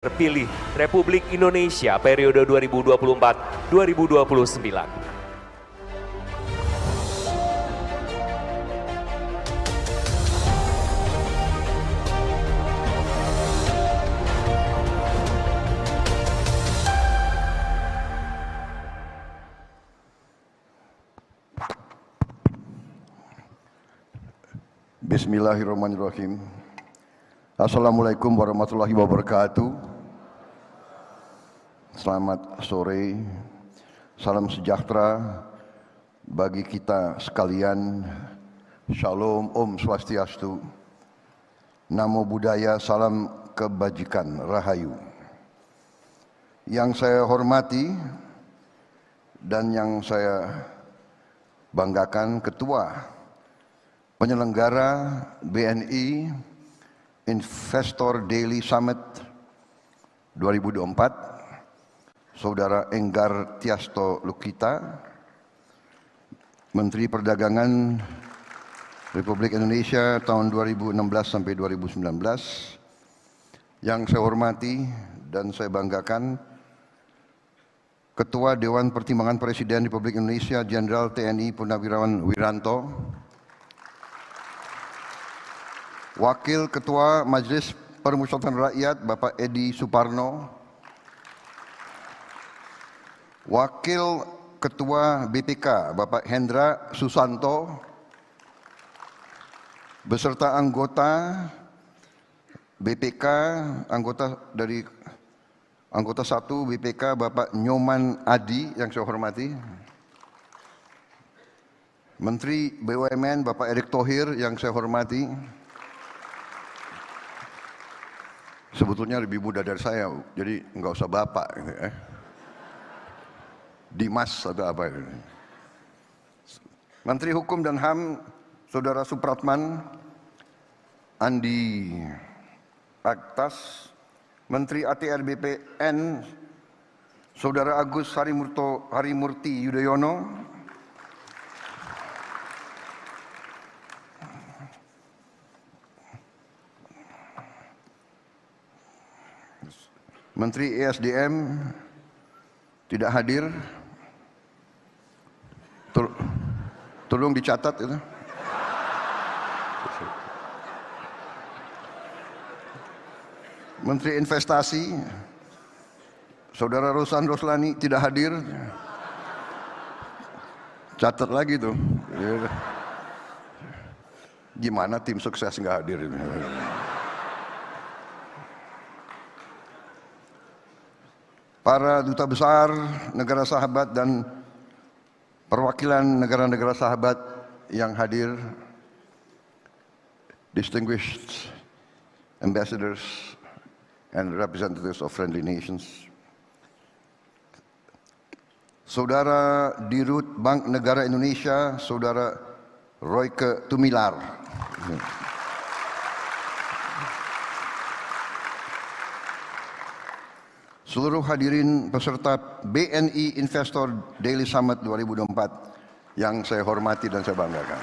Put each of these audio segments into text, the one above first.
Terpilih Republik Indonesia periode 2024-2029. Bismillahirrahmanirrahim. Assalamualaikum warahmatullahi wabarakatuh. Selamat sore, salam sejahtera bagi kita sekalian. Shalom, Om Swastiastu, Namo Buddhaya, salam kebajikan, Rahayu. Yang saya hormati dan yang saya banggakan, Ketua Penyelenggara BNI Investor Daily Summit 2024, Saudara Enggar Tiasto Lukita, Menteri Perdagangan Republik Indonesia tahun 2016 sampai 2019, yang saya hormati dan saya banggakan, Ketua Dewan Pertimbangan Presiden Republik Indonesia Jenderal TNI Purnawirawan Wiranto, Wakil Ketua Majelis Permusyawaratan Rakyat Bapak Edi Suparno, Wakil Ketua BPK Bapak Hendra Susanto, beserta anggota BPK, anggota 1 BPK Bapak Nyoman Adi yang saya hormati, Menteri BUMN Bapak Erick Thohir yang saya hormati. Sebetulnya lebih muda dari saya, jadi nggak usah Bapak, Dimas atau apa itu. Menteri Hukum dan HAM Saudara Supratman Andi Aktas, Menteri ATR BPN Saudara Agus Harimurti Yudhoyono, Menteri ESDM tidak hadir. Tolong dicatat itu. Menteri Investasi Saudara Rosan Roslani tidak hadir. Catat lagi tuh. Gimana tim sukses nggak hadir ini? Para duta besar negara sahabat dan perwakilan negara-negara sahabat yang hadir, distinguished ambassadors and representatives of friendly nations, Saudara Dirut Bank Negara Indonesia, Saudara Royke Tumilar, seluruh hadirin peserta BNI Investor Daily Summit 2024 yang saya hormati dan saya banggakan.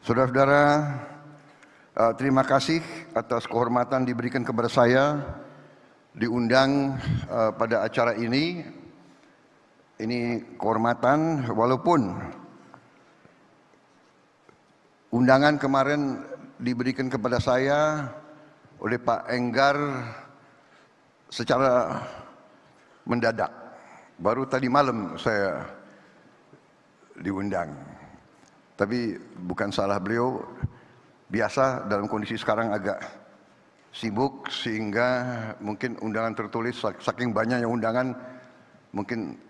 Saudara-saudara, terima kasih atas kehormatan diberikan kepada saya diundang pada acara ini. Ini kehormatan, walaupun undangan kemarin diberikan kepada saya oleh Pak Enggar secara mendadak. Baru tadi malam saya diundang. Tapi bukan salah beliau, biasa dalam kondisi sekarang agak sibuk sehingga mungkin undangan tertulis, saking banyaknya undangan mungkin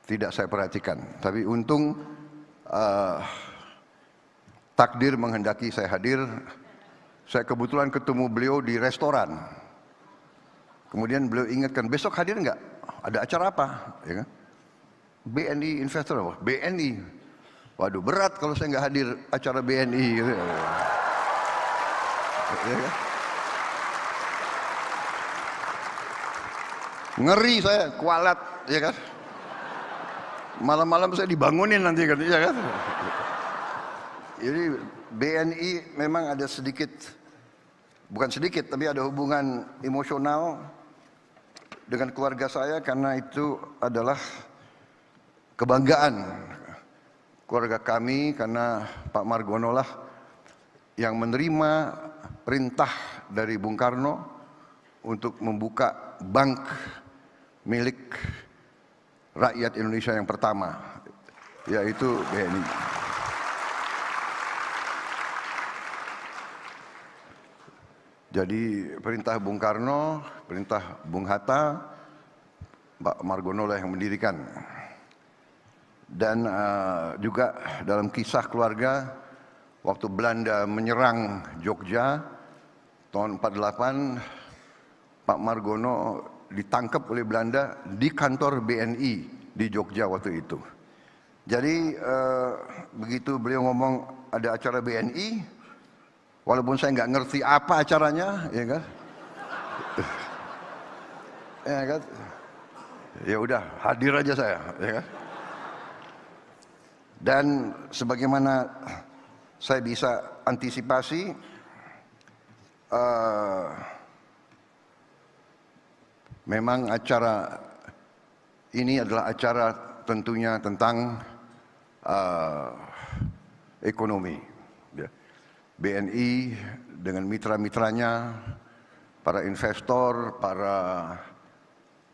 tidak saya perhatikan. Tapi untung takdir menghendaki saya hadir. Saya kebetulan ketemu beliau di restoran. Kemudian beliau ingatkan, besok hadir enggak? Ada acara apa? Ya kan? BNI Investor apa? BNI. Waduh, berat kalau saya enggak hadir acara BNI. Gitu. Ya kan? Ngeri saya, kualat, ya kan? Malam-malam saya dibangunin nanti katanya kan. Jadi BNI memang ada sedikit bukan sedikit, tapi ada hubungan emosional dengan keluarga saya karena itu adalah kebanggaan keluarga kami, karena Pak Margono lah yang menerima perintah dari Bung Karno untuk membuka bank milik rakyat Indonesia yang pertama, yaitu BNI. Jadi perintah Bung Karno, perintah Bung Hatta, Pak Margono lah yang mendirikan. Dan juga dalam kisah keluarga, waktu Belanda menyerang Jogja tahun 48, Pak Margono ditangkap oleh Belanda di kantor BNI di Jogja waktu itu. Jadi begitu beliau ngomong ada acara BNI, walaupun saya nggak ngerti apa acaranya, ya kan? Ya kan? Ya udah, hadir aja saya, ya kan? Dan sebagaimana saya bisa antisipasi, memang acara ini adalah acara tentunya tentang ekonomi. BNI dengan mitra-mitranya, para investor, para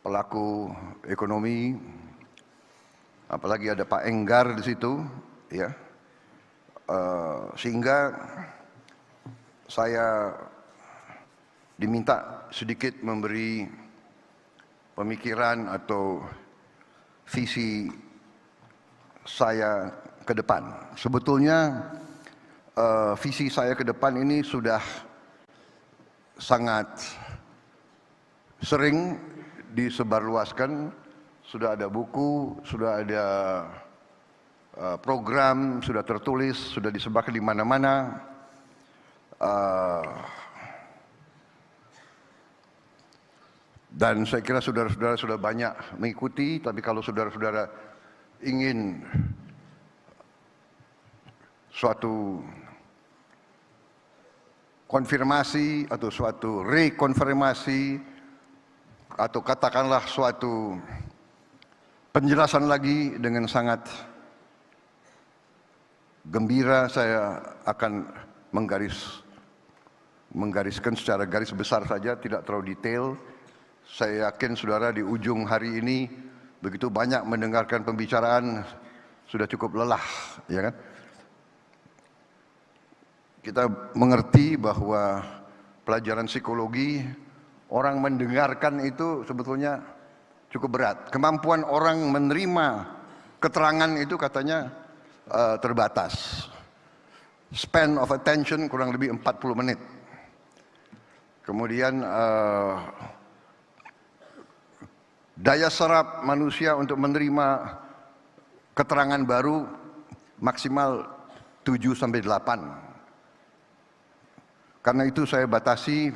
pelaku ekonomi, apalagi ada Pak Enggar di situ, ya, sehingga saya diminta sedikit memberi pemikiran atau visi saya ke depan. Sebetulnya visi saya ke depan ini sudah sangat sering disebarluaskan, sudah ada buku, sudah ada program, sudah tertulis, sudah disebarkan di mana-mana. Dan saya kira saudara-saudara sudah banyak mengikuti, tapi kalau saudara-saudara ingin suatu konfirmasi atau suatu rekonfirmasi atau katakanlah suatu penjelasan lagi, dengan sangat gembira saya akan menggariskan secara garis besar saja, tidak terlalu detail. Saya yakin saudara di ujung hari ini begitu banyak mendengarkan pembicaraan, sudah cukup lelah, ya kan? Kita mengerti bahwa pelajaran psikologi, orang mendengarkan itu sebetulnya cukup berat. Kemampuan orang menerima keterangan itu katanya terbatas. Span of attention kurang lebih 40 menit. Kemudian daya serap manusia untuk menerima keterangan baru maksimal 7-8. Karena itu saya batasi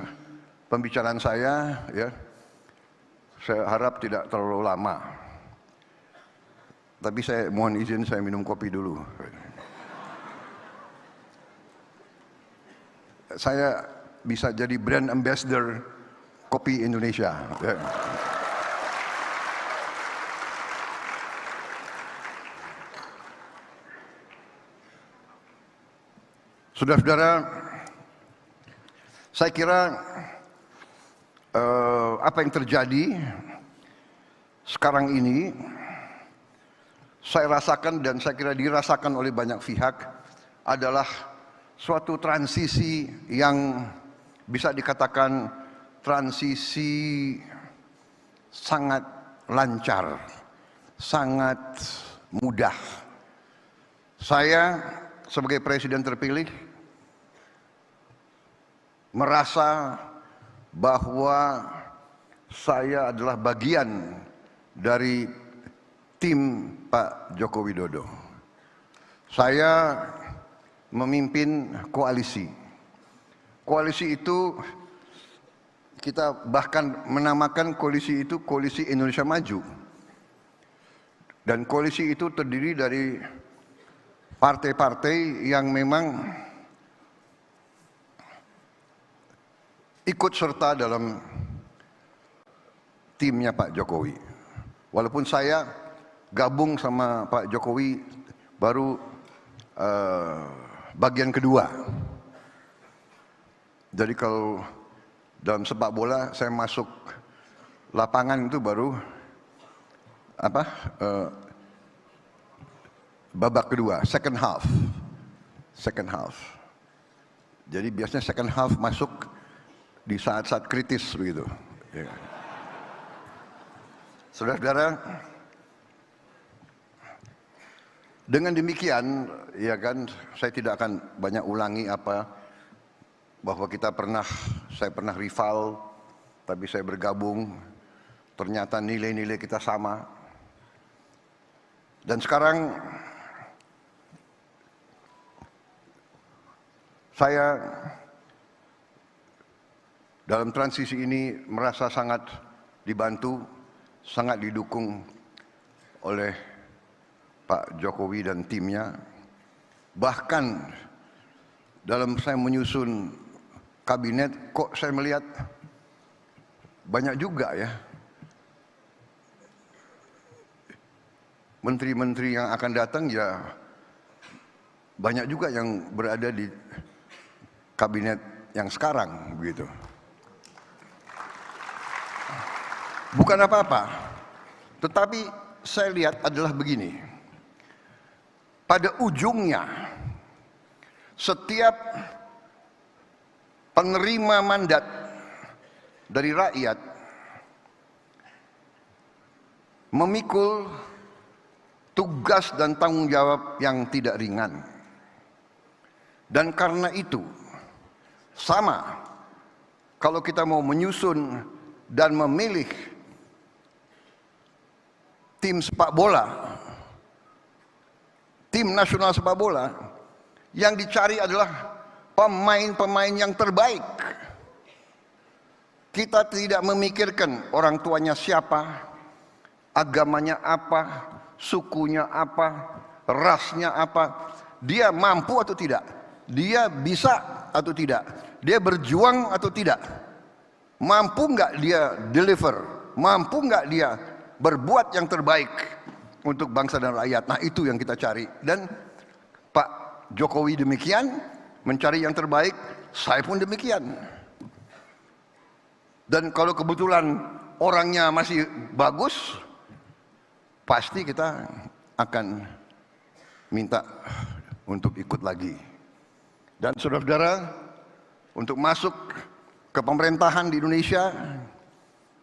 pembicaraan saya, ya. Saya harap tidak terlalu lama. Tapi saya mohon izin saya minum kopi dulu. Saya bisa jadi brand ambassador kopi Indonesia. Ya. Saudara-saudara, saya kira apa yang terjadi sekarang ini saya rasakan dan saya kira dirasakan oleh banyak pihak adalah suatu transisi yang bisa dikatakan transisi sangat lancar, sangat mudah. Saya sebagai presiden terpilih merasa bahwa saya adalah bagian dari tim Pak Joko Widodo. Saya memimpin koalisi. Koalisi itu kita bahkan menamakan koalisi itu Koalisi Indonesia Maju. Dan koalisi itu terdiri dari partai-partai yang memang ikut serta dalam timnya Pak Jokowi. Walaupun saya gabung sama Pak Jokowi baru bagian kedua. Jadi kalau dalam sepak bola saya masuk lapangan itu baru babak kedua, second half. Jadi biasanya second half masuk di saat-saat kritis begitu. Ya. Saudara-saudara, dengan demikian, ya kan, saya tidak akan banyak ulangi bahwa saya pernah rival, tapi saya bergabung, ternyata nilai-nilai kita sama. Dan sekarang saya dalam transisi ini merasa sangat dibantu, sangat didukung oleh Pak Jokowi dan timnya. Bahkan dalam saya menyusun kabinet, kok saya melihat banyak juga ya menteri-menteri yang akan datang, ya banyak juga yang berada di kabinet yang sekarang begitu. Bukan apa-apa, tetapi saya lihat adalah begini. Pada ujungnya, setiap penerima mandat dari rakyat memikul tugas dan tanggung jawab yang tidak ringan. Dan karena itu, sama kalau kita mau menyusun dan memilih tim sepak bola, tim nasional sepak bola, yang dicari adalah pemain-pemain yang terbaik. Kita tidak memikirkan orang tuanya siapa, agamanya apa, sukunya apa, rasnya apa, dia mampu atau tidak, dia bisa atau tidak, dia berjuang atau tidak, mampu nggak dia deliver, mampu nggak dia berbuat yang terbaik untuk bangsa dan rakyat. Nah, itu yang kita cari. Dan Pak Jokowi demikian, mencari yang terbaik, saya pun demikian. Dan kalau kebetulan orangnya masih bagus, pasti kita akan minta untuk ikut lagi. Dan saudara-saudara, untuk masuk ke pemerintahan di Indonesia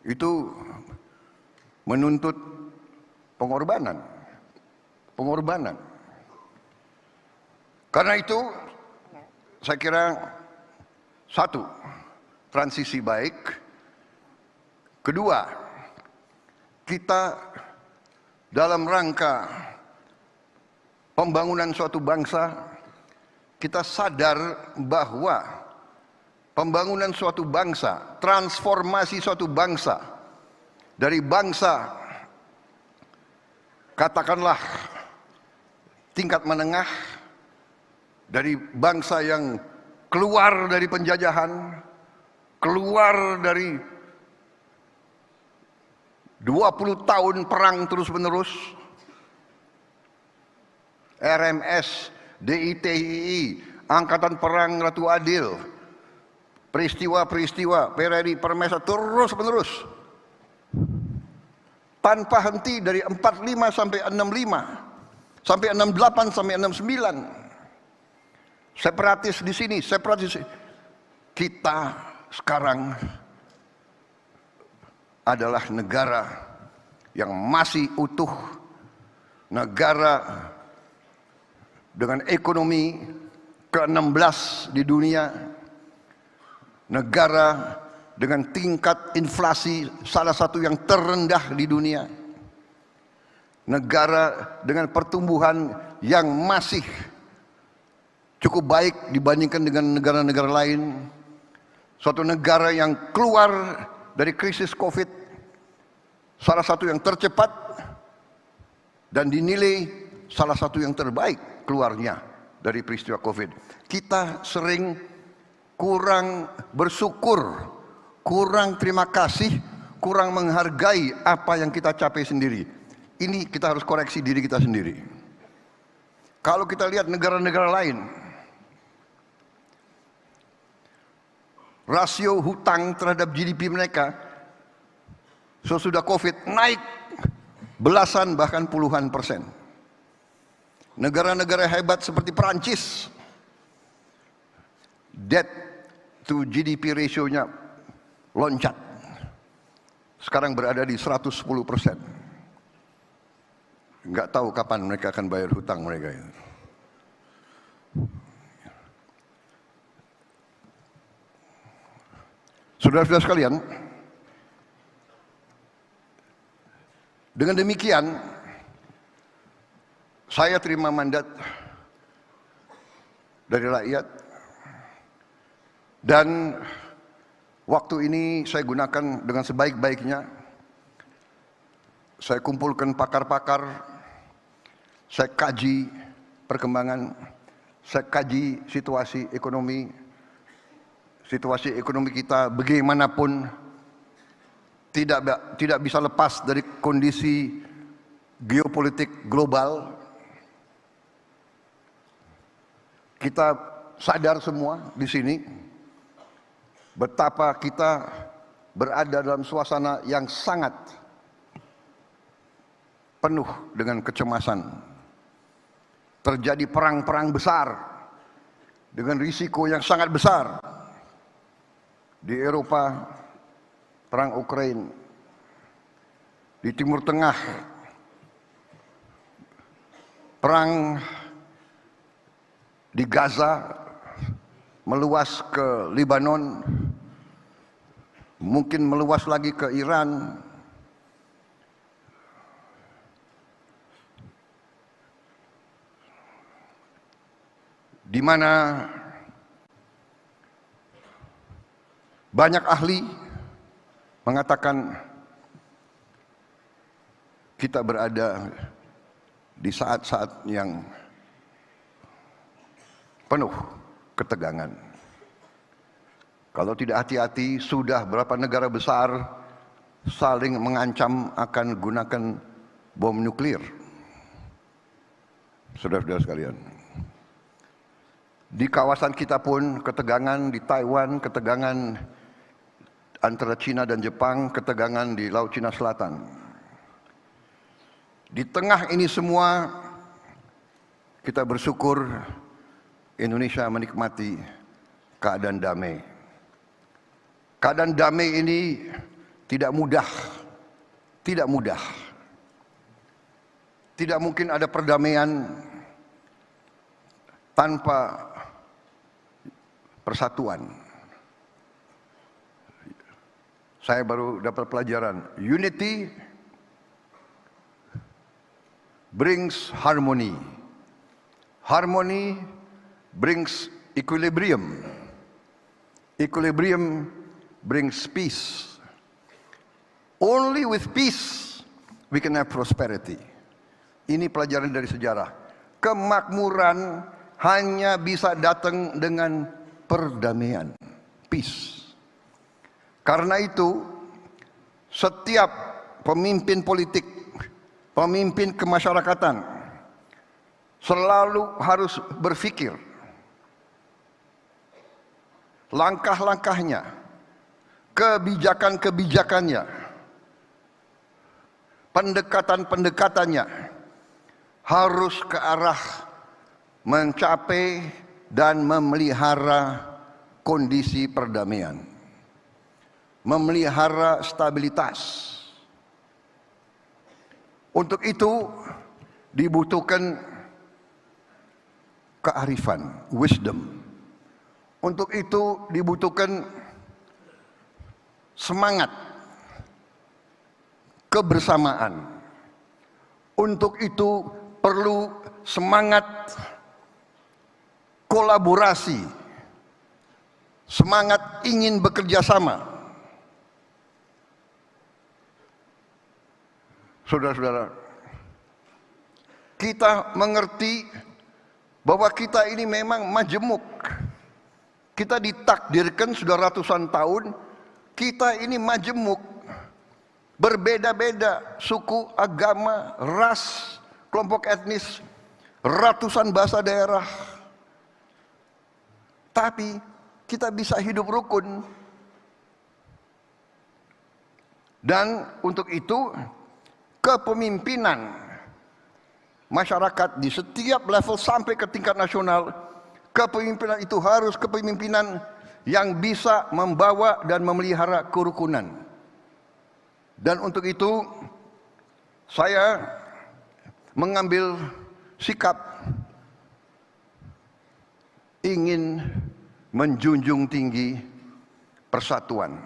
itu menuntut pengorbanan. Karena itu saya kira satu, transisi baik. Kedua, kita dalam rangka pembangunan suatu bangsa, kita sadar bahwa pembangunan suatu bangsa, transformasi suatu bangsa dari bangsa katakanlah tingkat menengah, dari bangsa yang keluar dari penjajahan, keluar dari 20 tahun perang terus-menerus, RMS, DITII, Angkatan Perang Ratu Adil, peristiwa-peristiwa, PRRI, Permesa, terus-menerus. Tanpa henti dari 45 sampai 65, sampai 68, sampai 69. Separatis di sini, separatis. Kita sekarang adalah negara yang masih utuh, negara dengan ekonomi ke-16 di dunia, negara dengan tingkat inflasi salah satu yang terendah di dunia, negara dengan pertumbuhan yang masih cukup baik dibandingkan dengan negara-negara lain, suatu negara yang keluar dari krisis COVID, salah satu yang tercepat dan dinilai salah satu yang terbaik keluarnya dari peristiwa COVID. Kita sering kurang bersyukur kurang terima kasih, kurang menghargai apa yang kita capai sendiri. Ini kita harus koreksi diri kita sendiri. Kalau kita lihat negara-negara lain, rasio hutang terhadap GDP mereka sesudah COVID naik belasan bahkan puluhan persen. Negara-negara hebat seperti Perancis, debt to GDP ratio-nya loncat. Sekarang berada di 110%. Nggak tahu kapan mereka akan bayar hutang mereka itu. Saudara-saudara sekalian, dengan demikian saya terima mandat dari rakyat dan waktu ini saya gunakan dengan sebaik-baiknya. Saya kumpulkan pakar-pakar, saya kaji perkembangan, saya kaji situasi ekonomi kita bagaimanapun tidak bisa lepas dari kondisi geopolitik global. Kita sadar semua di sini betapa kita berada dalam suasana yang sangat penuh dengan kecemasan. Terjadi perang-perang besar dengan risiko yang sangat besar. Di Eropa, perang Ukraina, di Timur Tengah, perang di Gaza, meluas ke Lebanon, mungkin meluas lagi ke Iran. Di mana banyak ahli mengatakan kita berada di saat-saat yang penuh ketegangan. Kalau tidak hati-hati, sudah berapa negara besar saling mengancam akan gunakan bom nuklir. Saudara-saudara sekalian, di kawasan kita pun ketegangan, di Taiwan ketegangan antara Cina dan Jepang, ketegangan di Laut Cina Selatan. Di tengah ini semua kita bersyukur Indonesia menikmati keadaan damai. Keadaan damai ini tidak mudah. Tidak mudah. Tidak mungkin ada perdamaian tanpa persatuan. Saya baru dapat pelajaran, unity brings harmony. Harmony brings equilibrium. Equilibrium brings peace. Only with peace we can have prosperity. Ini pelajaran dari sejarah. Kemakmuran hanya bisa datang dengan perdamaian, peace. Karena itu, setiap pemimpin politik, pemimpin kemasyarakatan selalu harus berpikir langkah-langkahnya, kebijakan-kebijakannya, pendekatan-pendekatannya harus ke arah mencapai dan memelihara kondisi perdamaian, memelihara stabilitas. Untuk itu dibutuhkan kearifan, wisdom. Untuk itu dibutuhkan semangat, kebersamaan. Untuk itu perlu semangat kolaborasi, semangat ingin bekerja sama. Saudara-saudara, kita mengerti bahwa kita ini memang majemuk. Kita ditakdirkan sudah ratusan tahun Kita ini majemuk, berbeda-beda suku, agama, ras, kelompok etnis, ratusan bahasa daerah. Tapi kita bisa hidup rukun. Dan untuk itu kepemimpinan masyarakat di setiap level sampai ke tingkat nasional, kepemimpinan itu harus kepemimpinan yang bisa membawa dan memelihara kerukunan. Dan untuk itu saya mengambil sikap ingin menjunjung tinggi persatuan,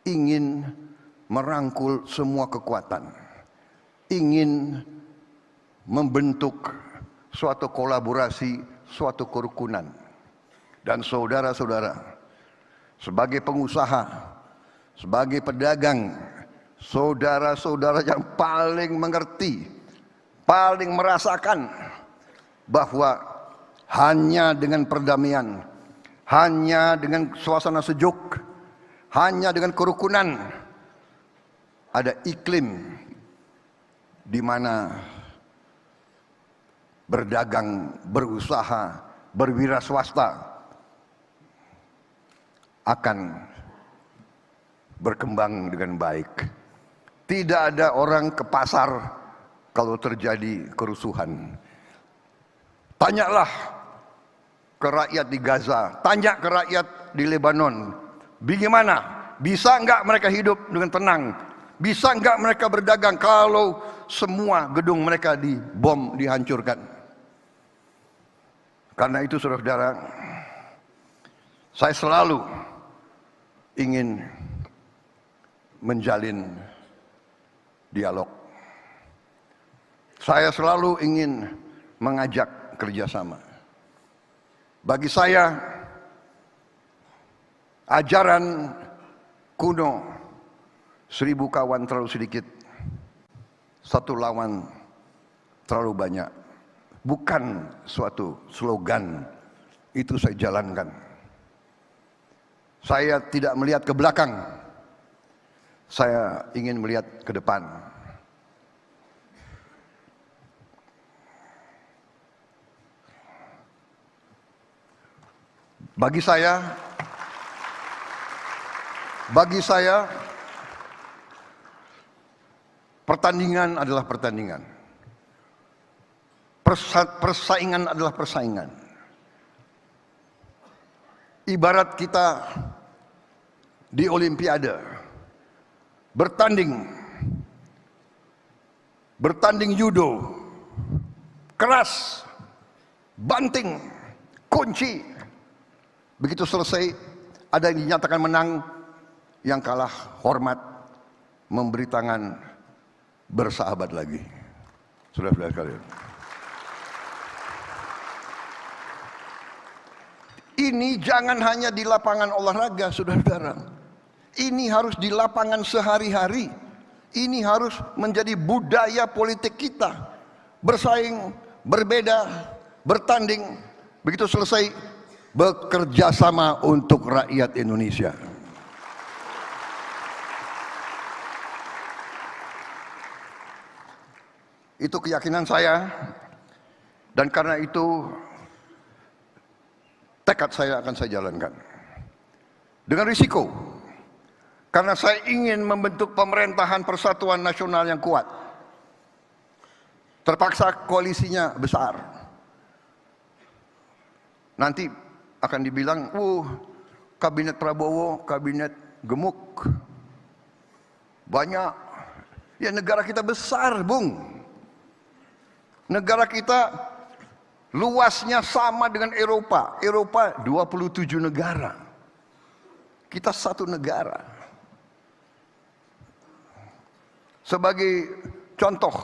ingin merangkul semua kekuatan, ingin membentuk suatu kolaborasi, suatu kerukunan. Dan saudara-saudara, sebagai pengusaha, sebagai pedagang, saudara-saudara yang paling mengerti, paling merasakan bahwa hanya dengan perdamaian, hanya dengan suasana sejuk, hanya dengan kerukunan, ada iklim di mana berdagang, berusaha, berwira swasta akan berkembang dengan baik. Tidak ada orang ke pasar kalau terjadi kerusuhan. Tanyalah ke rakyat di Gaza, tanya ke rakyat di Lebanon, bagaimana? Bisa enggak mereka hidup dengan tenang? Bisa enggak mereka berdagang kalau semua gedung mereka dibom, dihancurkan? Karena itu saudara-saudara, saya selalu ingin menjalin dialog. Saya selalu ingin mengajak kerjasama. Bagi saya, ajaran kuno 1000 kawan terlalu sedikit, 1 lawan terlalu banyak, bukan suatu slogan. Itu saya jalankan. Saya tidak melihat ke belakang, saya ingin melihat ke depan. Bagi saya pertandingan adalah pertandingan. Persaingan adalah persaingan. Ibarat kita di Olimpiade bertanding judo, keras, banting, kunci. Begitu selesai, ada yang dinyatakan menang, yang kalah hormat, memberi tangan, bersahabat lagi. Saudara-saudara sekalian, ini jangan hanya di lapangan olahraga, saudara-saudara. Ini harus di lapangan sehari-hari. Ini harus menjadi budaya politik kita. Bersaing, berbeda, bertanding. Begitu selesai, bekerja sama untuk rakyat Indonesia. Itu keyakinan saya, dan karena itu tekad saya akan saya jalankan dengan risiko, karena saya ingin membentuk pemerintahan persatuan nasional yang kuat. Terpaksa koalisinya besar. Nanti akan dibilang, kabinet Prabowo, kabinet gemuk, banyak. Ya, negara kita besar, Bung. Negara kita luasnya sama dengan Eropa. Eropa 27 negara. Kita 1 negara. Sebagai contoh,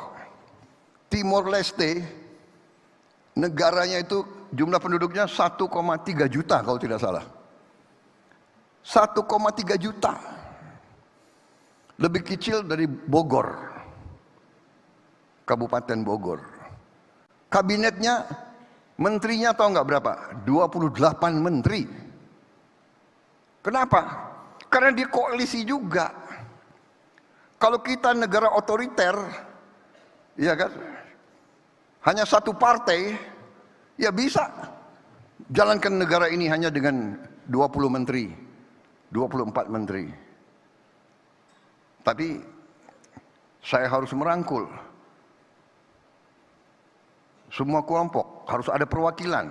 Timor Leste, negaranya itu jumlah penduduknya 1,3 juta kalau tidak salah. 1,3 juta. Lebih kecil dari Bogor, Kabupaten Bogor. Kabinetnya, menterinya tahu nggak berapa? 28 menteri. Kenapa? Karena dia koalisi juga. Kalau kita negara otoriter, ya kan, hanya satu partai, ya bisa jalankan negara ini hanya dengan 20 menteri, 24 menteri. Tapi saya harus merangkul semua kelompok, harus ada perwakilan.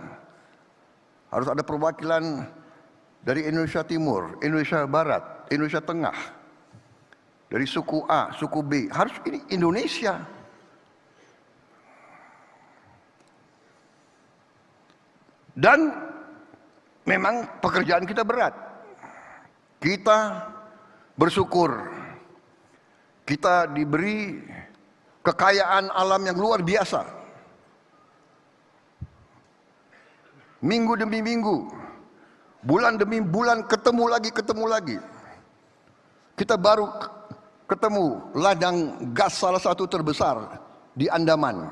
Harus ada perwakilan dari Indonesia Timur, Indonesia Barat, Indonesia Tengah, dari suku A, suku B. Harus ini Indonesia. Dan memang pekerjaan kita berat. Kita bersyukur kita diberi kekayaan alam yang luar biasa. Minggu demi minggu, bulan demi bulan, ketemu lagi. Kita baru ketemu ladang gas salah satu terbesar di Andaman.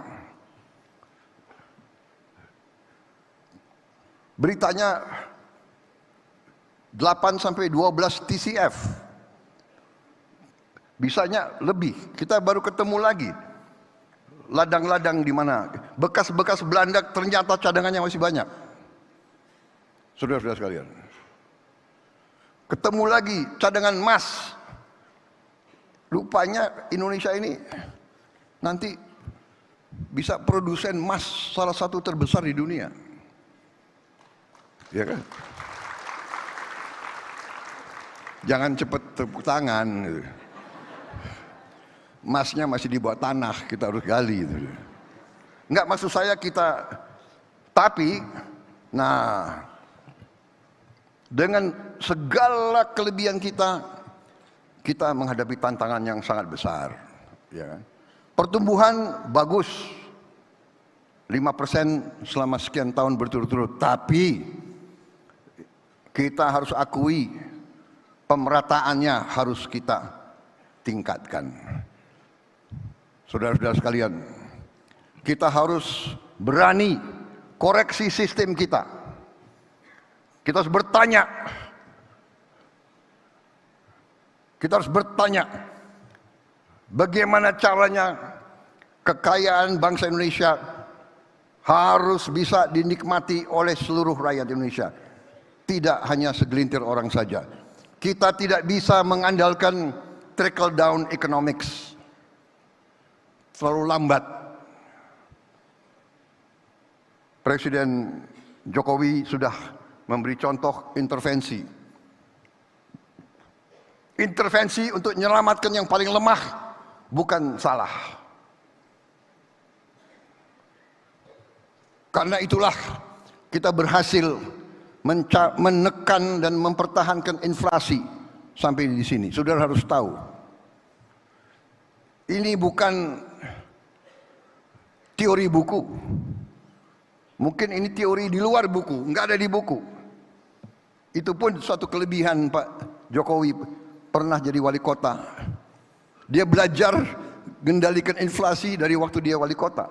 Beritanya 8 sampai 12 TCF. Bisanya lebih. Kita baru ketemu lagi ladang-ladang di mana bekas-bekas Belanda, ternyata cadangannya masih banyak. Saudara-saudara sekalian, ketemu lagi cadangan emas. Rupanya Indonesia ini nanti bisa produsen emas salah satu terbesar di dunia. Ya kan? Jangan cepat tepuk tangan. Emasnya masih di bawah tanah, kita harus gali. Enggak, maksud saya kita, tapi, nah, dengan segala kelebihan kita menghadapi tantangan yang sangat besar. Ya kan? Pertumbuhan bagus, 5% selama sekian tahun berturut-turut, tapi kita harus akui pemerataannya harus kita tingkatkan. Saudara-saudara sekalian, kita harus berani koreksi sistem kita. Kita harus bertanya. Kita harus bertanya bagaimana caranya kekayaan bangsa Indonesia harus bisa dinikmati oleh seluruh rakyat Indonesia. Tidak hanya segelintir orang saja. Kita tidak bisa mengandalkan trickle down economics. Terlalu lambat. Presiden Jokowi sudah memberi contoh intervensi. Intervensi untuk menyelamatkan yang paling lemah bukan salah. Karena itulah kita berhasil menekan dan mempertahankan inflasi sampai di sini. Saudara harus tahu, ini bukan teori buku. Mungkin ini teori di luar buku, nggak ada di buku. Itu pun suatu kelebihan Pak Jokowi, pernah jadi wali kota. Dia belajar mengendalikan inflasi dari waktu dia wali kota.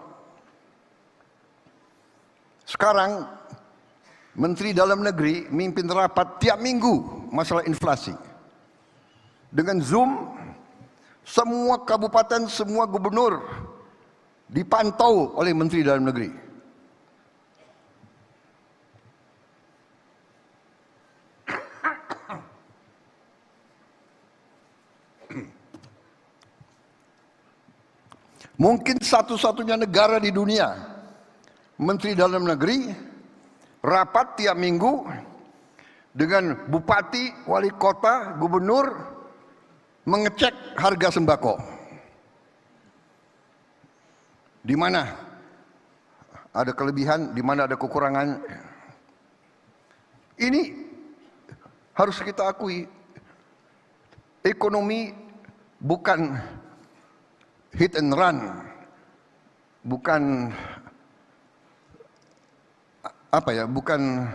Sekarang Menteri Dalam Negeri mimpin rapat tiap minggu masalah inflasi. Dengan Zoom, semua kabupaten, semua gubernur dipantau oleh Menteri Dalam Negeri. Mungkin satu-satunya negara di dunia, Menteri Dalam Negeri rapat tiap minggu dengan bupati, wali kota, gubernur, mengecek harga sembako. Di mana ada kelebihan, di mana ada kekurangan. Ini harus kita akui, ekonomi bukan hit and run, bukan bukan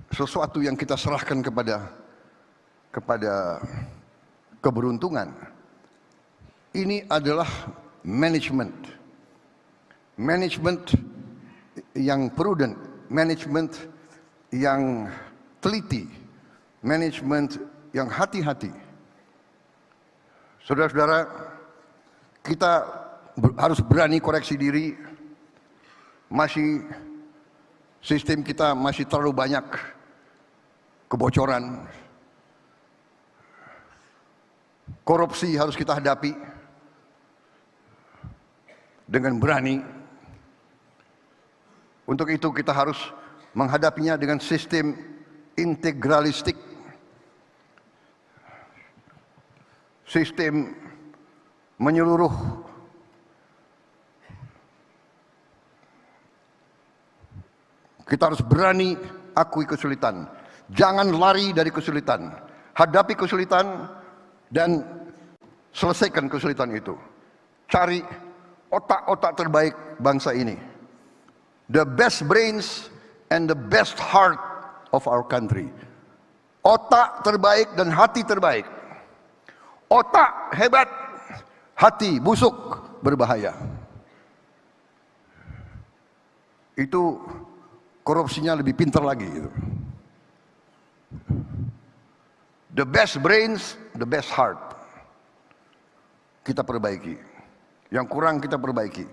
sesuatu yang kita serahkan kepada keberuntungan. Ini adalah manajemen yang prudent, manajemen yang teliti, manajemen yang hati-hati. Saudara-saudara, kita harus berani koreksi diri. Sistem kita masih terlalu banyak kebocoran. Korupsi harus kita hadapi dengan berani. Untuk itu kita harus menghadapinya dengan sistem integralistik. Sistem menyeluruh. Kita harus berani akui kesulitan. Jangan lari dari kesulitan. Hadapi kesulitan dan selesaikan kesulitan itu. Cari otak-otak terbaik bangsa ini. The best brains and the best heart of our country. Otak terbaik dan hati terbaik. Otak hebat, hati busuk, berbahaya. Itu korupsinya lebih pintar lagi gitu. The best brains, the best heart. Kita perbaiki. Yang kurang kita perbaiki.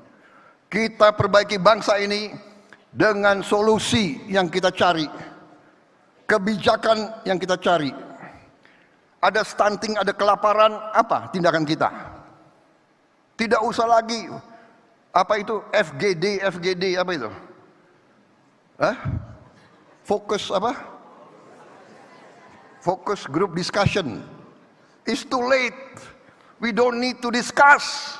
Kita perbaiki bangsa ini dengan solusi yang kita cari. Kebijakan yang kita cari. Ada stunting, ada kelaparan, apa tindakan kita? Tidak usah lagi apa itu FGD apa itu? Fokus apa? Focus group discussion. It's too late. We don't need to discuss.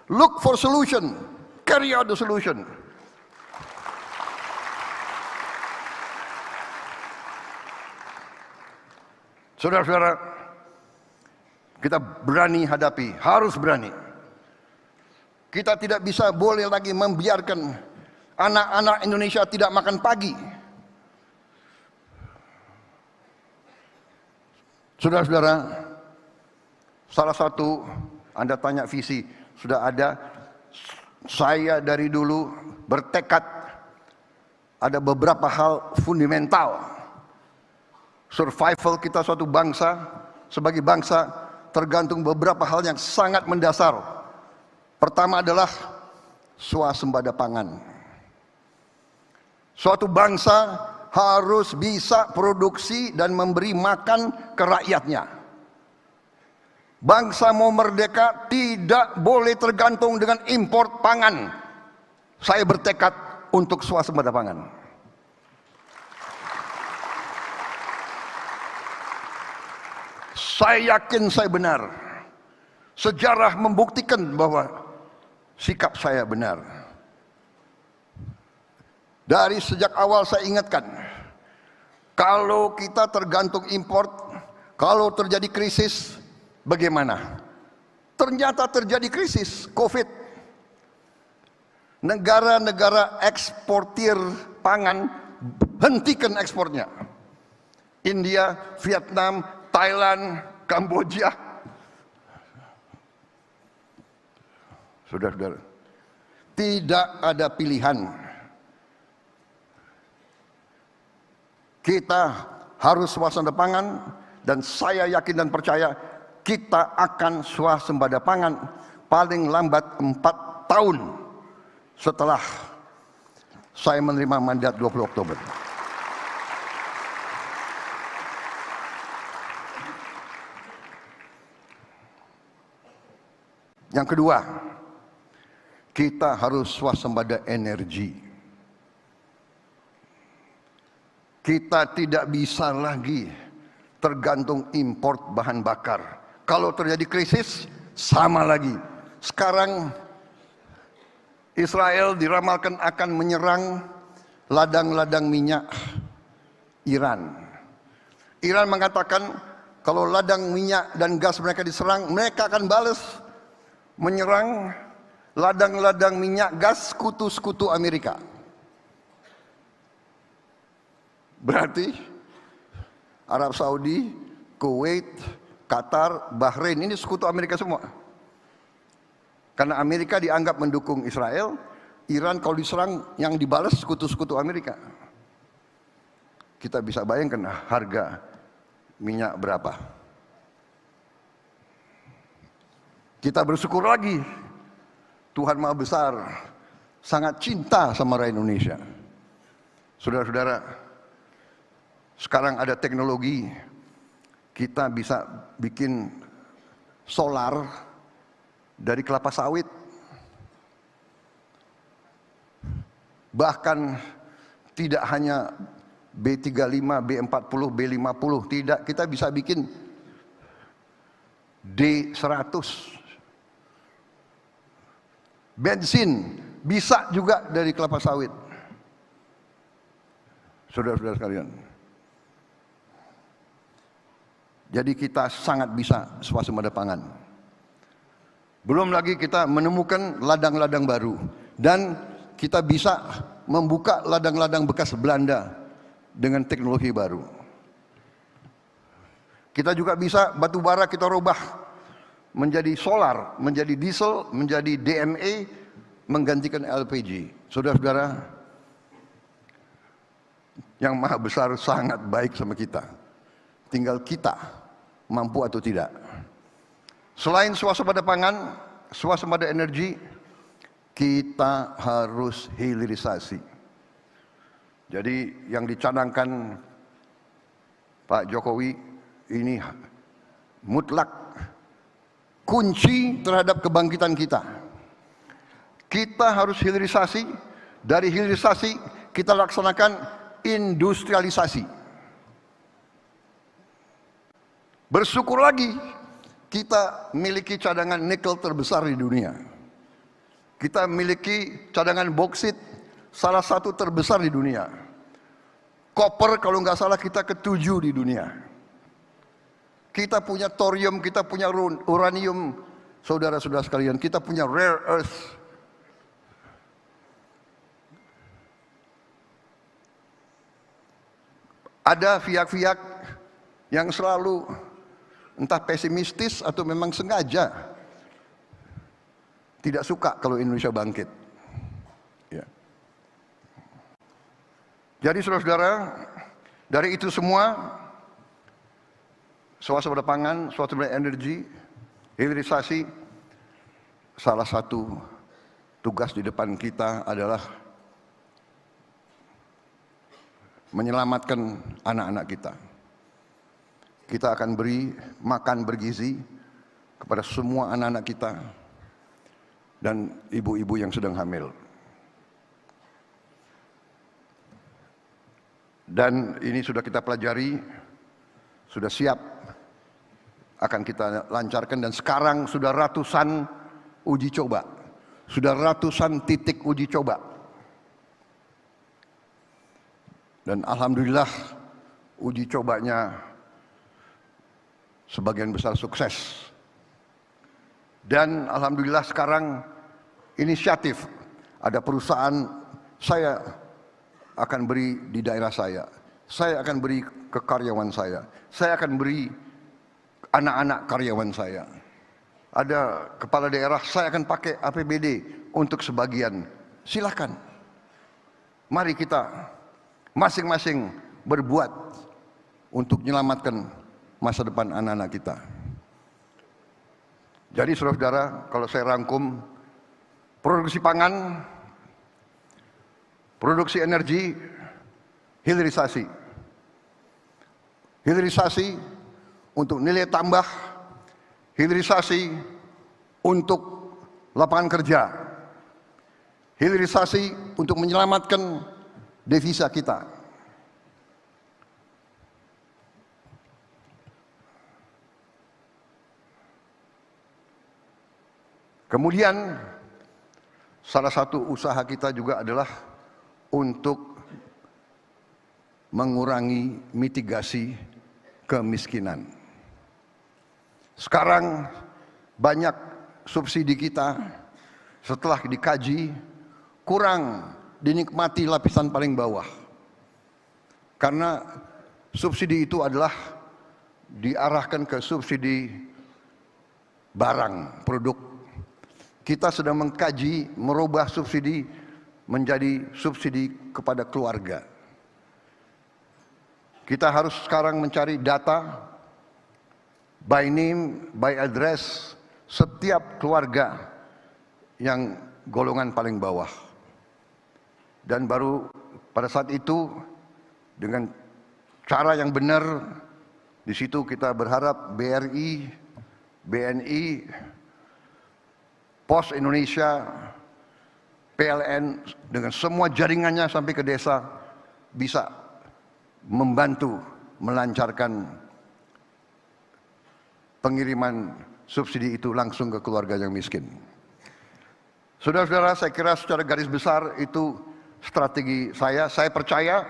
Look for solution. Carry out the solution. Saudara-saudara, kita berani hadapi, harus berani. Kita tidak bisa boleh lagi membiarkan anak-anak Indonesia tidak makan pagi. Saudara-saudara, salah satu, Anda tanya visi, sudah ada. Saya dari dulu bertekad ada beberapa hal fundamental. Survival kita suatu bangsa, sebagai bangsa, tergantung beberapa hal yang sangat mendasar. Pertama adalah swasembada pangan. Suatu bangsa harus bisa produksi dan memberi makan ke rakyatnya. Bangsa mau merdeka tidak boleh tergantung dengan impor pangan. Saya bertekad untuk swasembada pangan. Saya yakin saya benar. Sejarah membuktikan bahwa sikap saya benar. Dari sejak awal saya ingatkan, kalau kita tergantung import, kalau terjadi krisis, bagaimana? Ternyata terjadi krisis COVID. Negara-negara eksportir pangan hentikan ekspornya. India, Vietnam, Thailand, Kamboja. Saudara-saudara, tidak ada pilihan. Kita harus swasembada pangan, dan saya yakin dan percaya kita akan swasembada pangan paling lambat 4 tahun setelah saya menerima mandat 20 Oktober. Yang kedua, kita harus swasembada energi. Kita tidak bisa lagi tergantung import bahan bakar. Kalau terjadi krisis, sama lagi. Sekarang Israel diramalkan akan menyerang ladang-ladang minyak Iran. Iran mengatakan kalau ladang minyak dan gas mereka diserang, mereka akan balas menyerang ladang-ladang minyak gas sekutu-sekutu Amerika. Berarti Arab Saudi, Kuwait, Qatar, Bahrain ini sekutu Amerika semua. Karena Amerika dianggap mendukung Israel, Iran kalau diserang yang dibalas sekutu-sekutu Amerika. Kita bisa bayangkan harga minyak berapa? Kita bersyukur lagi, Tuhan Maha Besar sangat cinta sama rakyat Indonesia. Saudara-saudara, sekarang ada teknologi, kita bisa bikin solar dari kelapa sawit. Bahkan tidak hanya B35, B40, B50, tidak, kita bisa bikin D100. Bensin bisa juga dari kelapa sawit. Saudara-saudara sekalian. Jadi kita sangat bisa swasembada pangan. Belum lagi kita menemukan ladang-ladang baru. Dan kita bisa membuka ladang-ladang bekas Belanda dengan teknologi baru. Kita juga bisa batu bara kita rubah menjadi solar, menjadi diesel, menjadi DME, menggantikan LPG. Saudara-saudara, yang Maha Besar sangat baik sama kita. Tinggal kita mampu atau tidak. Selain swasembada pangan, swasembada energi, kita harus hilirisasi. Jadi yang dicanangkan Pak Jokowi ini mutlak kunci terhadap kebangkitan kita. Kita harus hilirisasi, dari hilirisasi kita laksanakan industrialisasi. Bersyukur lagi kita miliki cadangan nikel terbesar di dunia. Kita memiliki cadangan boksit salah satu terbesar di dunia. Koper kalau nggak salah kita ketujuh di dunia. Kita punya thorium, kita punya uranium, saudara-saudara sekalian, kita punya rare earth. Ada pihak-pihak yang selalu entah pesimistis atau memang sengaja tidak suka kalau Indonesia bangkit. Ya. Jadi saudara-saudara, dari itu semua, swasembada pangan, swasembada energi, hilirisasi, salah satu tugas di depan kita adalah menyelamatkan anak-anak kita. Kita akan beri makan bergizi kepada semua anak-anak kita dan ibu-ibu yang sedang hamil. Dan ini sudah kita pelajari, sudah siap, akan kita lancarkan, dan sekarang sudah ratusan uji coba, sudah ratusan titik uji coba. Dan alhamdulillah uji cobanya sebagian besar sukses. Dan alhamdulillah sekarang inisiatif, ada perusahaan saya akan beri di daerah saya akan beri ke karyawan saya akan beri anak-anak karyawan saya. Ada kepala daerah, saya akan pakai APBD untuk sebagian. Silakan. Mari kita masing-masing berbuat untuk menyelamatkan masa depan anak-anak kita. Jadi saudara-saudara, kalau saya rangkum, produksi pangan, produksi energi, hilirisasi. Hilirisasi untuk nilai tambah, hilirisasi untuk lapangan kerja, hilirisasi untuk menyelamatkan devisa kita. Kemudian salah satu usaha kita juga adalah untuk mengurangi mitigasi kemiskinan. Sekarang banyak subsidi kita setelah dikaji kurang dinikmati lapisan paling bawah. Karena subsidi itu adalah diarahkan ke subsidi barang, produk. Kita sedang mengkaji merubah subsidi menjadi subsidi kepada keluarga. Kita harus sekarang mencari data by name, by address setiap keluarga yang golongan paling bawah. Dan baru pada saat itu dengan cara yang benar, di situ kita berharap BRI, BNI, Pos Indonesia, PLN dengan semua jaringannya sampai ke desa bisa membantu melancarkan pengiriman subsidi itu langsung ke keluarga yang miskin. Saudara-saudara, saya kira secara garis besar itu strategi saya. Saya percaya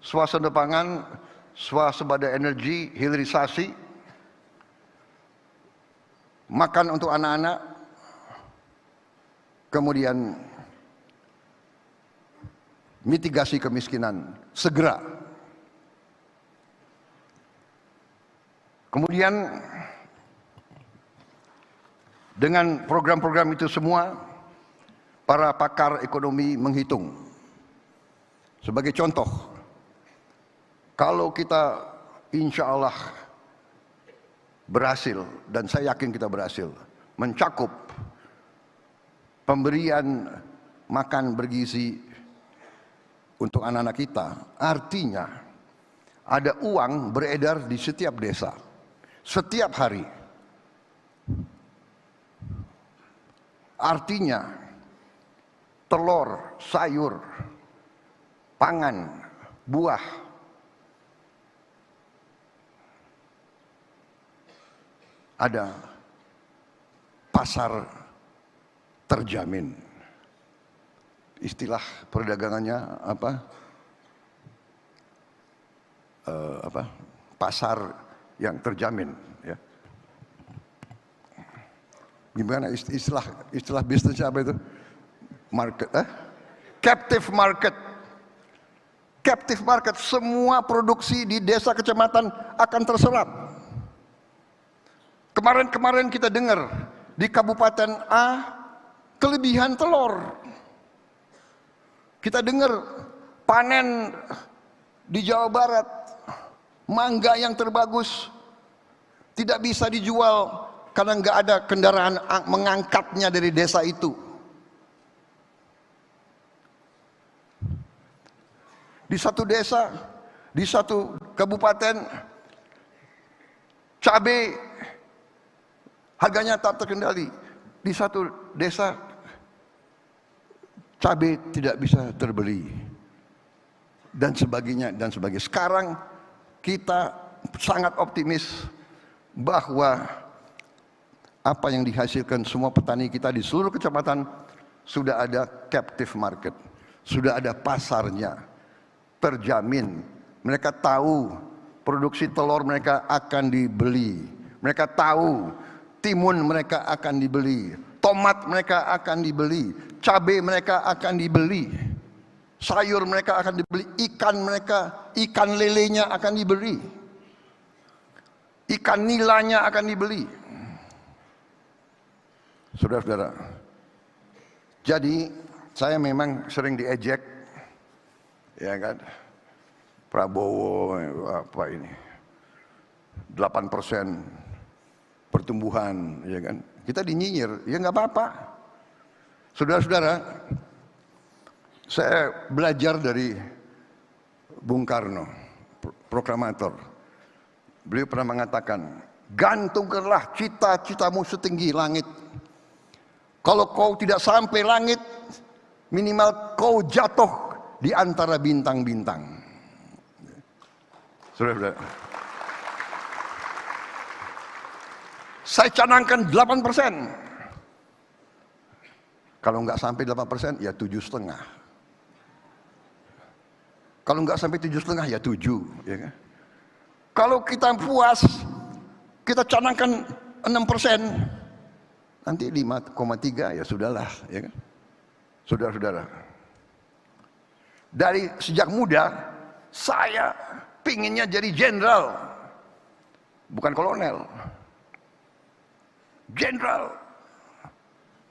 swasembada pangan, swasembada energi, hilirisasi, makan untuk anak-anak, kemudian mitigasi kemiskinan segera. Kemudian dengan program-program itu semua, para pakar ekonomi menghitung. Sebagai contoh, kalau kita insya Allah berhasil, dan saya yakin kita berhasil, mencakup pemberian makan bergizi untuk anak-anak kita, artinya ada uang beredar di setiap desa, setiap hari. Artinya telur, sayur, pangan, buah, ada pasar terjamin. Istilah perdagangannya apa? Pasar yang terjamin, ya. Gimana istilah bisnisnya apa itu? Market, captive market. Captive market, semua produksi di desa kecamatan akan terserap. Kemarin kita dengar di Kabupaten A kelebihan telur. Kita dengar panen di Jawa Barat, mangga yang terbagus tidak bisa dijual karena nggak ada kendaraan mengangkatnya dari desa itu. Di satu desa, di satu kabupaten, cabai harganya tak terkendali. Di satu desa, cabai tidak bisa terbeli. Dan sebagainya, dan sebagainya. Sekarang kita sangat optimis bahwa apa yang dihasilkan semua petani kita di seluruh kecamatan sudah ada captive market, sudah ada pasarnya, terjamin. Mereka tahu produksi telur mereka akan dibeli, mereka tahu timun mereka akan dibeli, tomat mereka akan dibeli, cabai mereka akan dibeli, sayur mereka akan dibeli, ikan lelenya akan dibeli, ikan nilanya akan dibeli. Saudara-saudara, jadi saya memang sering diejek, ya kan, Prabowo apa ini 8% pertumbuhan, ya kan, kita dinyinyir, ya nggak apa-apa. Saudara-saudara, saya belajar dari Bung Karno, proklamator. Beliau pernah mengatakan, gantungkanlah cita-citamu setinggi langit. Kalau kau tidak sampai langit, minimal kau jatuh di antara bintang-bintang. Saudara-saudara, saya canangkan 8%. Kalau nggak sampai 8%, ya 7,5. Kalau nggak sampai 7,5, ya 7. Ya kan? Kalau kita puas, kita canangkan 6%, nanti 5,3 ya sudahlah, ya kan? Saudara-saudara, dari sejak muda saya pinginnya jadi jenderal, bukan kolonel. Jenderal,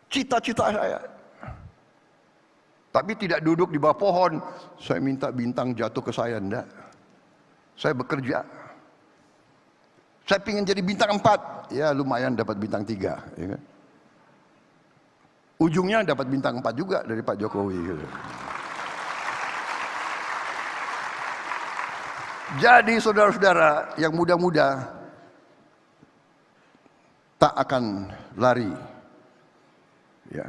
cita-cita saya. Tapi tidak duduk di bawah pohon, saya minta bintang jatuh ke saya, enggak. Saya bekerja. Saya ingin jadi bintang 4. Ya lumayan dapat bintang 3. Ya kan? Ujungnya dapat bintang 4 juga dari Pak Jokowi. Gitu. Jadi saudara-saudara yang muda-muda tak akan lari. Ya.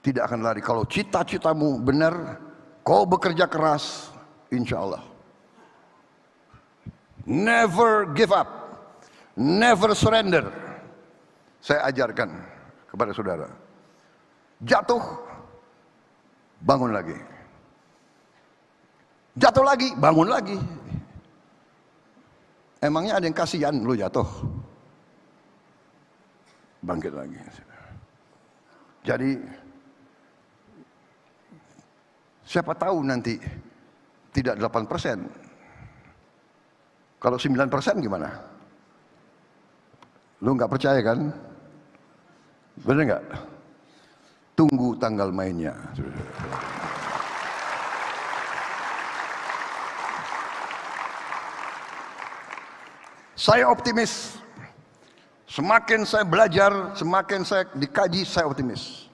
Tidak akan lari. Kalau cita-citamu benar, kau bekerja keras, insya Allah. Never give up. Never surrender. Saya ajarkan kepada saudara. Jatuh, bangun lagi. Jatuh lagi, bangun lagi. Emangnya ada yang kasihan lu jatuh? Bangkit lagi. Jadi siapa tahu nanti tidak 8%. Kalau 9% gimana? Lu nggak percaya kan? Bener nggak? Tunggu tanggal mainnya. Saya optimis. Semakin saya belajar, semakin saya dikaji, saya optimis.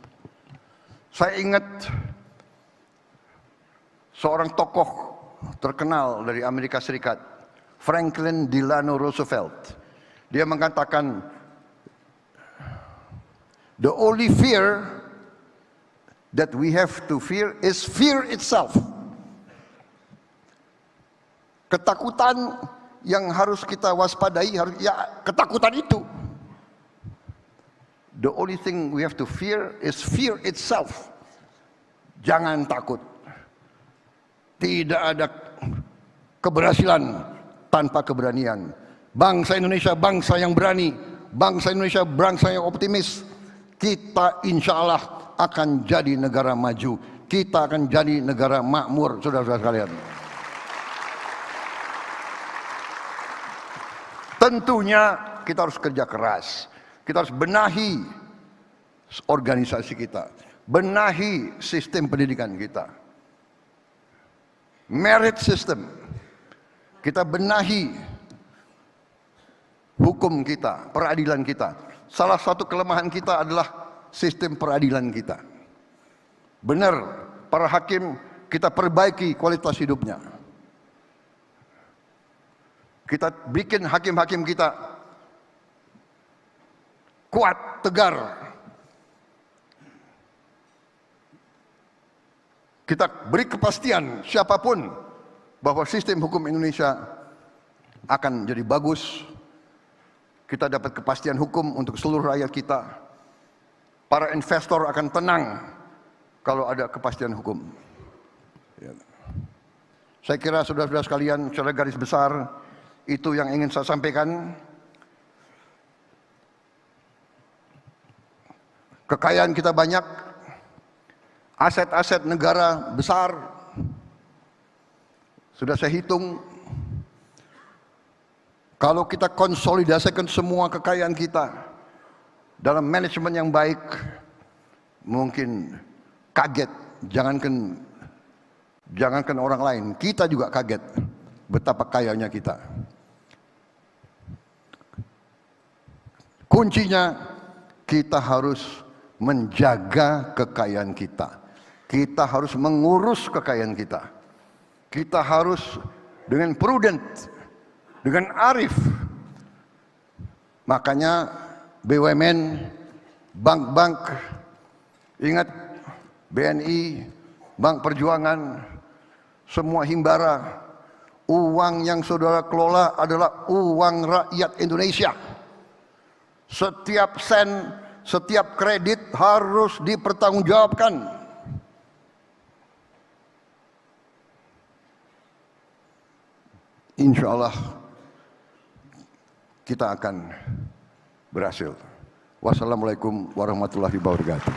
Saya ingat seorang tokoh terkenal dari Amerika Serikat, Franklin Delano Roosevelt. Dia mengatakan, the only fear that we have to fear is fear itself. Ketakutan yang harus kita waspadai, ya ketakutan itu. The only thing we have to fear is fear itself. Jangan takut. Tidak ada keberhasilan tanpa keberanian. Bangsa Indonesia bangsa yang berani. Bangsa Indonesia bangsa yang optimis. Kita insya Allah akan jadi negara maju. Kita akan jadi negara makmur, saudara-saudara sekalian. Tentunya kita harus kerja keras. Kita harus benahi organisasi kita. Benahi sistem pendidikan kita. Merit system. Kita benahi hukum kita, peradilan kita. Salah satu kelemahan kita adalah sistem peradilan kita. Benar, para hakim kita perbaiki kualitas hidupnya. Kita bikin hakim-hakim kita kuat, tegar. Kita beri kepastian siapapun bahwa sistem hukum Indonesia akan jadi bagus. Kita dapat kepastian hukum untuk seluruh rakyat kita. Para investor akan tenang kalau ada kepastian hukum. Ya. Saya kira saudara-saudara sekalian, secara garis besar itu yang ingin saya sampaikan. Kekayaan kita banyak, aset-aset negara besar. Sudah saya hitung, kalau kita konsolidasikan semua kekayaan kita dalam manajemen yang baik, mungkin kaget, jangankan orang lain, kita juga kaget betapa kayanya kita. Kuncinya kita harus menjaga kekayaan kita. Kita harus mengurus kekayaan kita. Kita harus dengan prudent, dengan arif. Makanya BUMN, bank-bank, ingat BNI, Bank Perjuangan, semua himbara, uang yang saudara kelola adalah uang rakyat Indonesia. Setiap sen, setiap kredit harus dipertanggungjawabkan. Insya Allah kita akan berhasil. Wassalamualaikum warahmatullahi wabarakatuh.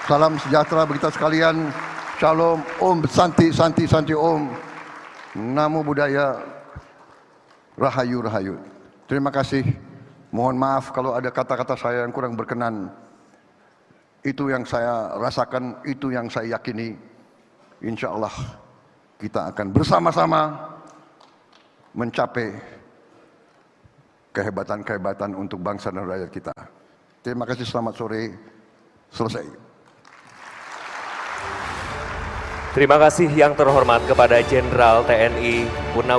Salam sejahtera bagi kita sekalian. Shalom, Om, Santi, Santi, Santi, Om. Namo Buddhaya, Rahayu, Rahayu. Terima kasih. Mohon maaf kalau ada kata-kata saya yang kurang berkenan. Itu yang saya rasakan, itu yang saya yakini. insya Allah kita akan bersama-sama mencapai kehebatan-kehebatan untuk bangsa dan rakyat kita. Terima kasih, selamat sore, selesai. Terima kasih yang terhormat kepada Jenderal TNI Purnawirawan